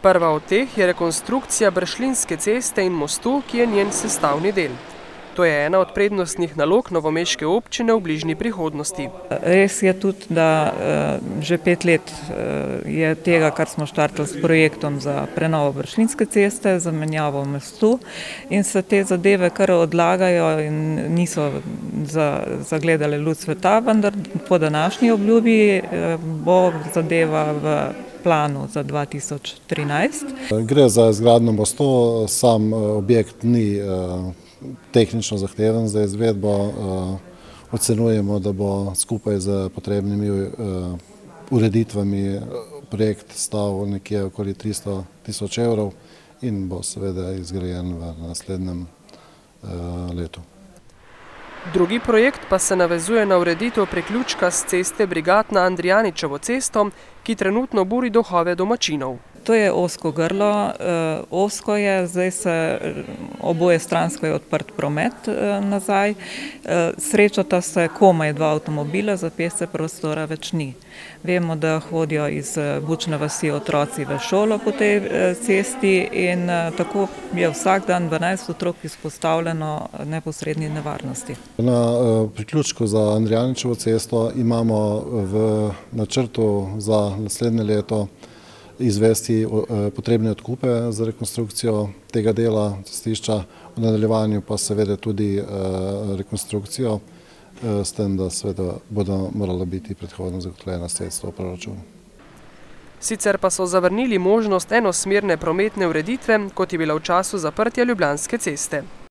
Prva od teh je rekonstrukcija Bršljinske ceste in mostu, ki je njen sestavni del. To je ena od prednostnih nalog novomeške občine v bližnji prihodnosti. Res je tudi, da že 5 let je tega, kar smo štartali s projektom za prenovo Bršljinske ceste, za menjavo mostu in se te zadeve kar odlagajo in niso zagledale luč sveta, vendar po današnji obljubi bo zadeva v planu za 2013. Gre za izgradnjo mostu, sam objekt ni tehnično zahteven za izvedbo. Ocenjujemo, da bo skupaj z potrebnimi ureditvami projekt stal nekje okoli 300 tisoč evrov in bo seveda izgrajen v naslednjem letu. Drugi projekt pa se navezuje na ureditev priključka s ceste Brigat na Andrijaničevo cesto, ki trenutno buri duhove domačinov. To je ozko grlo, ozko je, zdaj se oboje stransko je odprt promet nazaj. Srečata se komaj 2 avtomobila, za pešce prostora več ni. Vemo, da hodijo iz Bučne vasi otroci v šolo po tej cesti in tako je vsak dan 12 otrok izpostavljeno neposredni nevarnosti. Na priključku za Andrijaničevo cesto imamo v načrtu za naslednje leto izvesti potrebne odkupe za rekonstrukcijo tega dela cestišča, v nadaljevanju pa seveda tudi rekonstrukcijo, s tem, da seveda bodo morala biti predhodno zagotovljena sredstva v proračunu. Sicer pa so zavrnili možnost enosmerne prometne ureditve, kot je bila v času zaprtja Ljubljanske ceste.